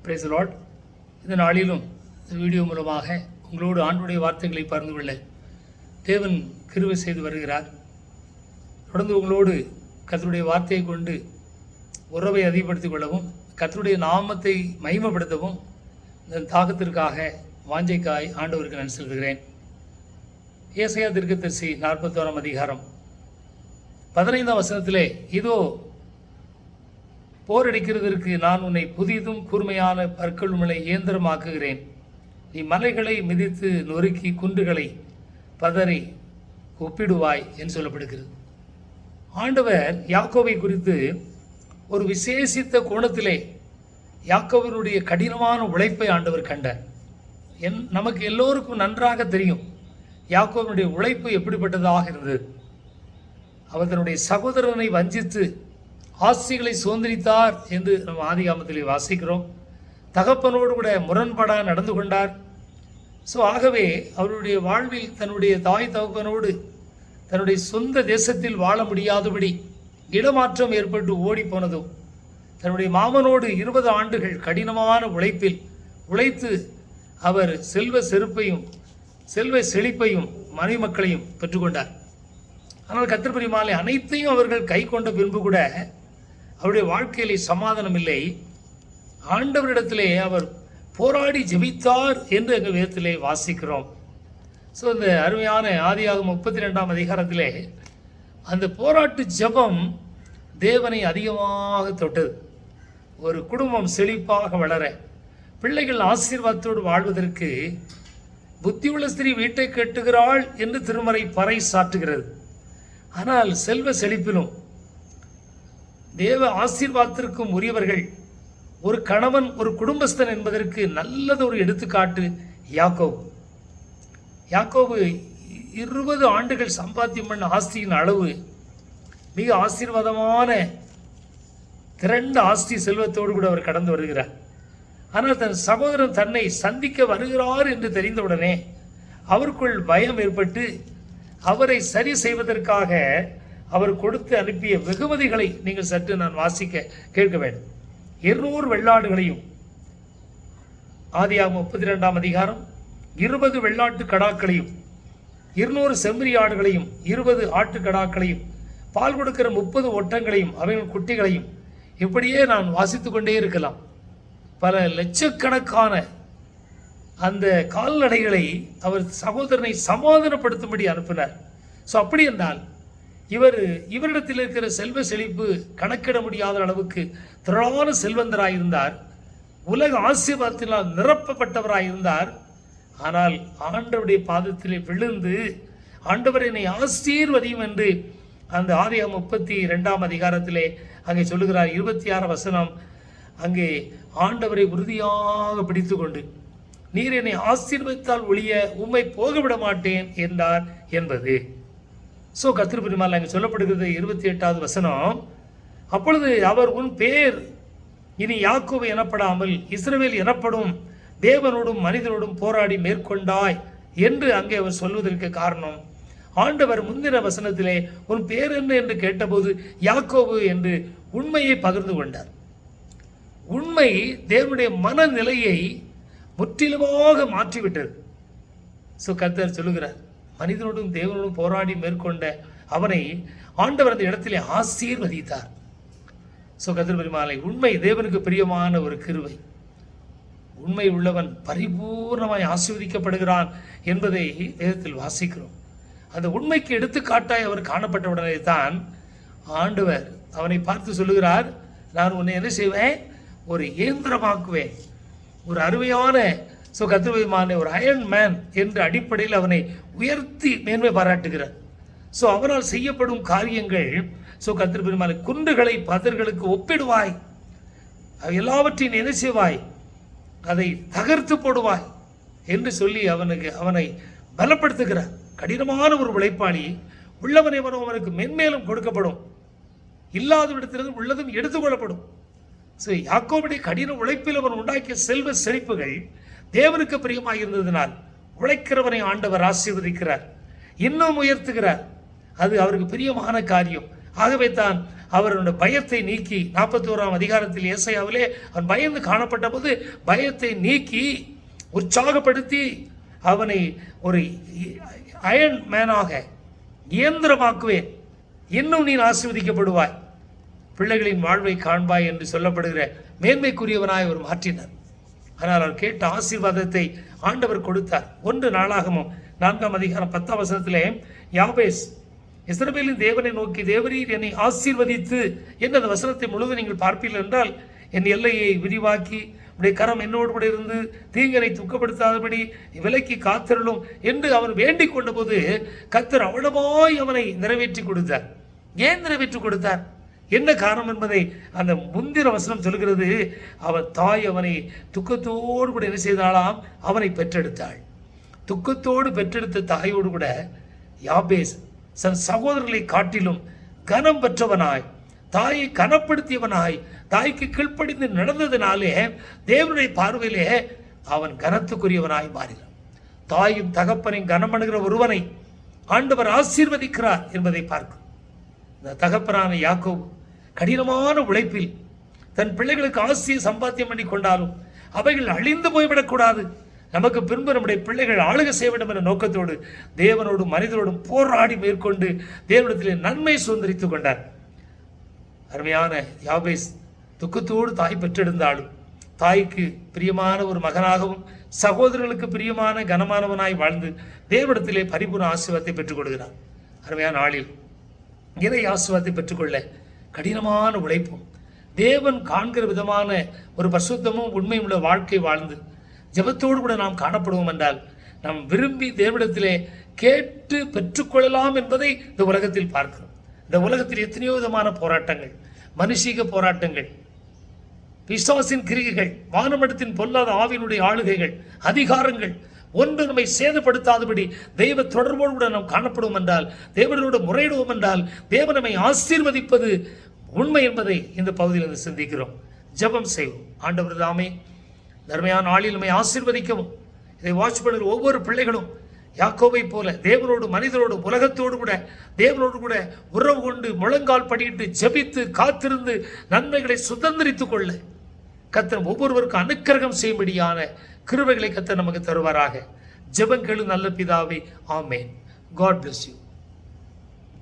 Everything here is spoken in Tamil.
Praise the Lord. இந்த நாளிலும் இந்த வீடியோ மூலமாக உங்களோடு ஆண்டுடைய வார்த்தைகளை பகிர்ந்து கொள்ள தேவன் கிருபை செய்து வருகிறார். தொடர்ந்து உங்களோடு கர்த்தருடைய வார்த்தையை கொண்டு உறவை அதிகப்படுத்திக் கொள்ளவும் கர்த்தருடைய நாமத்தை மகிமைப்படுத்தவும் இந்த தாகத்திற்காக வாஞ்சைக்காய் ஆண்டவருக்கு நான் செலுத்துகிறேன். ஏசாயா தீர்க்கதரிசி 41 அதிகாரம் 15 வசனத்திலே, இதோ போரடிக்கிறதற்கு நான் உன்னை புதிதும் கூர்மையான பற்களுள்ள இயந்திரமாக்குகிறேன். நீ மலைகளை மிதித்து நொறுக்கி குன்றுகளை பதறி ஒப்பிடுவாய் என்று சொல்லப்படுகிறது. ஆண்டவர் யாக்கோபை குறித்து ஒரு விசேஷித்த கோணத்திலே யாக்கோபினுடைய கடினமான உழைப்பை ஆண்டவர் கண்டார். நமக்கு எல்லோருக்கும் நன்றாக தெரியும் யாக்கோபினுடைய உழைப்பு எப்படிப்பட்டதாக இருந்தது. அவர் தன்னுடைய சகோதரனை வஞ்சித்து ஆசிகளை சுதந்திரித்தார் என்று நம்ம ஆதிகாமத்திலே வாசிக்கிறோம். தகப்பனோடு கூட முரண்பாடாக நடந்து கொண்டார். ஆகவே அவருடைய வாழ்வில் தன்னுடைய தாய் தகப்பனோடு தன்னுடைய சொந்த தேசத்தில் வாழ முடியாதபடி இடமாற்றம் ஏற்பட்டு ஓடி போனதும், தன்னுடைய மாமனோடு 20 ஆண்டுகள் கடினமான உழைப்பில் உழைத்து அவர் செல்வ செழிப்பையும் மனைவி மக்களையும் பெற்றுக்கொண்டார். ஆனால் கர்த்தர் பிரியமானே, அனைத்தையும் அவர்கள் கை கொண்ட பின்பு கூட அவருடைய வாழ்க்கையிலே சமாதானம் இல்லை. ஆண்டவரிடத்திலே அவர் போராடி ஜெபித்தார் என்று எங்கள் வேதத்திலே வாசிக்கிறோம். இந்த அருமையான ஆதியாகமம் 32 அதிகாரத்திலே அந்த போராட்டு ஜெபம் தேவனை அதிகமாக தொட்டது. ஒரு குடும்பம் செழிப்பாக வளர, பிள்ளைகள் ஆசீர்வாதத்தோடு வாழ்வதற்கு புத்தியுள்ள ஸ்திரீ வீட்டை கட்டுகிறாள் என்று திருமறை பறை சாற்றுகிறது. ஆனால் செல்வ செழிப்பிலும் தேவ ஆசீர்வாதத்திற்கும் உரியவர்கள் ஒரு கணவன் ஒரு குடும்பஸ்தன் என்பதற்கு நல்லதொரு எடுத்துக்காட்டு யாக்கோபு. 20 ஆண்டுகள் சம்பாத்தியம் பண்ண ஆஸ்தியின் அளவு மிக ஆசீர்வாதமான திரண்ட ஆஸ்தி செல்வத்தோடு கூட அவர் கடந்து வருகிறார். ஆனால் தன் சகோதரன் தன்னை சந்திக்க வருகிறார் என்று தெரிந்தவுடனே அவருக்குள் பயம் ஏற்பட்டு அவரை சரி செய்வதற்காக அவர் கொடுத்து அனுப்பிய வெகுமதிகளை நீங்கள் சற்று நான் வாசிக்க கேட்க வேண்டும். 200 வெள்ளாடுகளையும், ஆதியாகமம் 32 அதிகாரம் 20 வெள்ளாட்டு கடாக்களையும், 200 செம்மறி ஆடுகளையும், 20 ஆட்டு கடாக்களையும், பால் கொடுக்கிற 30 ஒட்டங்களையும் அவைகள் குட்டிகளையும், இப்படியே நான் வாசித்து கொண்டே இருக்கலாம். பல லட்சக்கணக்கான அந்த கால்நடைகளை அவர் சகோதரனை சமாதானப்படுத்தும்படி அனுப்பினார். அப்படி என்றால் இவரிடத்தில் இருக்கிற செல்வ செழிப்பு கணக்கிட முடியாத அளவுக்கு திரளான செல்வந்தராயிருந்தார். உலக ஆசீர்வாதத்தினால் நிரப்பப்பட்டவராயிருந்தார். ஆனால் ஆண்டவருடைய பாதத்திலே விழுந்து ஆண்டவர் என்னை ஆசீர்வதியும் என்று அந்த ஆதியாகமம் 32 அதிகாரத்திலே அங்கே சொல்லுகிறார். 26 வசனம், அங்கே ஆண்டவரை உறுதியாக பிடித்து கொண்டு நீர் என்னை ஆசீர்வதித்தால் ஒழிய உம்மை போகவிட மாட்டேன் என்றார் என்பது. கர்த்தர் பிரியமானவர்களே, அங்கே சொல்லப்படுகிறது 28 வசனம், அப்பொழுது அவர் உன் பேர் இனி யாக்கோபு எனப்படாமல் இஸ்ரவேல் எனப்படும், தேவனோடும் மனிதனோடும் போராடி மேற்கொண்டாய் என்று அங்கே அவர் சொல்வதற்கு காரணம், ஆண்டவர் முந்தின வசனத்திலே உன் பேர் என்ன என்று கேட்டபோது யாக்கோபு என்று உண்மையை பகிர்ந்து கொண்டார். உண்மை தேவனுடைய மனநிலையை முற்றிலுமாக மாற்றிவிட்டது. கர்த்தர் சொல்லுகிறார், மனிதனோடும் தேவனோடும் போராடி மேற்கொண்ட அவனை ஆண்டவர் அந்த இடத்திலே ஆசீர்வதித்தார். கர்த்தர் பெருமாளை, உண்மை தேவனுக்கு பிரியமான ஒரு கிருபை. உண்மை உள்ளவன் பரிபூர்ணமாய் ஆசீர்வதிக்கப்படுகிறான் என்பதை வேதத்தில் வாசிக்கிறோம். அந்த உண்மைக்கு எடுத்துக்காட்டாய் அவர் காணப்பட்டவுடனே தான் ஆண்டவர் அவனை பார்த்து சொல்லுகிறார், நான் உன்னை என்ன செய்வேன், ஒரு இயந்திரமாக்குவேன். ஒரு அருமையான கர்த்தருமான ஒரு அயர்ன் மேன் என்ற அடிப்படையில் அவனை உயர்த்தி மேன்மை பாராட்டுகிறார். அவனால் செய்யப்படும் காரியங்கள் கர்த்தர் பெருமாளை, குன்றுகளை பதர்களுக்கு ஒப்பிடுவாய், எல்லாவற்றையும் என்ன செய்வாய், அதை தகர்த்து போடுவாய் என்று சொல்லி அவனை பலப்படுத்துகிறார். கடினமான ஒரு உழைப்பாளி, உள்ளவனை அவனுக்கு மென்மேலும் கொடுக்கப்படும், இல்லாத இடத்திலிருந்து உள்ளதும் எடுத்துக்கொள்ளப்படும். யாக்கோபுடைய கடின உழைப்பில் அவன் உண்டாக்கிய செல்வ செழிப்புகள் தேவனுக்கு பிரியமாக இருந்ததினால் உழைக்கிறவனை ஆண்டவர் ஆசீர்வதிக்கிறார், இன்னும் உயர்த்துகிறார். அது அவருக்கு பிரியமான காரியம். ஆகவே தான் அவருடைய பயத்தை நீக்கி 41ஆம் அதிகாரத்தில் ஏசாயாவிலே அவன் பயந்து காணப்பட்ட போது பயத்தை நீக்கி உற்சாகப்படுத்தி அவனை ஒரு அயன் மேனாக இயந்திரமாக்குவேன், இன்னும் நீ ஆசீர்வதிக்கப்படுவாய், பிள்ளைகளின் வாழ்வை காண்பாய் என்று சொல்லப்படுகிற மேன்மைக்குரியவனாய் அவர் மாற்றினார். ஆனால் அவர் கேட்ட ஆசீர்வாதத்தை ஆண்டவர் கொடுத்தார். 1 நாளாகமம் 4ஆம் அதிகாரம் 10ஆம் வசனத்திலே யாபேஸ் இஸ்ரவேலின் தேவனை நோக்கி, தேவரீர் என்னை ஆசீர்வதித்து என்ற அந்த வசனத்தை முழுவதும் நீங்கள் பார்ப்பீர்கள் என்றால், என் எல்லையை விரிவாக்கி உடைய கரம் என்னோடு கூட இருந்து தீங்கனை துக்கப்படுத்தாதபடி விலக்கி காத்திரலும் என்று அவன் வேண்டிக் கொண்ட போது கர்த்தர் அவ்வளவாய் அவனை நிறைவேற்றி கொடுத்தார். ஏன் நிறைவேற்றி கொடுத்தார், என்ன காரணம் என்பதை அந்த முந்திர வசனம் சொல்கிறது. அவன் தாய் அவனை துக்கத்தோடு கூட என்ன செய்தாலாம், அவனை பெற்றெடுத்தாள். துக்கத்தோடு பெற்றெடுத்த தாயோடு கூட யாபேஸ் தன் சகோதரர்களை காட்டிலும் கனம் பெற்றவனாய், தாயை கனப்படுத்தியவனாய், தாய்க்கு கீழ்ப்படிந்து நடந்ததினாலே தேவனுடைய பார்வையிலே அவன் கனத்துக்குரியவனாய் மாறினான். தாயும் தகப்பனையும் கனமணுகிற ஒருவனை ஆண்டவர் ஆசீர்வதிக்கிறார் என்பதை பார்க்கும். இந்த தகப்பனான யாக்கோபு கடினமான உழைப்பில் தன் பிள்ளைகளுக்கு ஆசியை சம்பாத்தியம் பண்ணி கொண்டாலும் அவைகள் அழிந்து போய்விடக்கூடாது, நமக்கு பின்பு நம்முடைய பிள்ளைகள் ஆளுகை செய்ய வேண்டும் என்ற நோக்கத்தோடு தேவனோடும் மனிதரோடும் போராடி மேற்கொண்டு தேவனிடத்திலே நன்மை சுதந்திரித்துக் கொண்டார். அருமையான யாபேஸ் துக்கத்தோடு தாய் பெற்றெடுந்தாலும் தாய்க்கு பிரியமான ஒரு மகனாகவும் சகோதரர்களுக்கு பிரியமான கனமானவனாய் வாழ்ந்து தேவனிடத்திலே பரிபூர்ண ஆசீர்வாதத்தை பெற்றுக் கொடுக்கிறார். அருமையான நாளில் இறை ஆசீர்வாதத்தை பெற்றுக்கொள்ள கடினமான உழைப்பும் தேவன் காண்கிற விதமான ஒரு பரிசுத்தமும் உண்மையும் உள்ள வாழ்க்கை வாழ்ந்து ஜெபத்தோடு கூட நாம் காணப்படுவோம் என்றால் நாம் விரும்பி தேவனிடத்திலே கேட்டு பெற்றுக்கொள்ளலாம் என்பதை இந்த உலகத்தில் பார்க்கிறோம். இந்த உலகத்தில் எத்தனையோ விதமான போராட்டங்கள், மனுஷீக போராட்டங்கள், பிசாசின் கிரிகைகள், வானமண்டத்தின் பொல்லாத ஆவியினுடைய ஆளுகைகள், அதிகாரங்கள் ஒன்று நம்மை சேதப்படுத்தாதபடி தெய்வ தொடர்போடு கூட நாம் காணப்படுவோம் என்றால், தேவனோடு முறையிடுவோம் என்றால் தேவன் நம்மை ஆசீர்வதிப்பது உண்மை என்பதை இந்த பகுதியில் சிந்திக்கிறோம். ஜெபம் செய்வோம். ஆண்டவர் தாமே நன்மையான நாளில் நம்மை ஆசீர்வதிக்கவும், இதை வாட்ச் பண்ணுகிற ஒவ்வொரு பிள்ளைகளும் யாக்கோபை போல தேவனோடு மனிதரோடு உலகத்தோடு கூட தேவனோடு கூட உறவு கொண்டு முழங்கால் படியிட்டு ஜெபித்து காத்திருந்து நன்மைகளை சுதந்திரித்துக் கொள்ள கர்த்தர் ஒவ்வொருவருக்கும் அனுக்கிரகம் செய்யும்படியான கிருபைகளை கர்த்தர் நமக்கு தருவாராக. ஜெபம் கேளு நல்ல பிதாவே, ஆமேன். God bless you.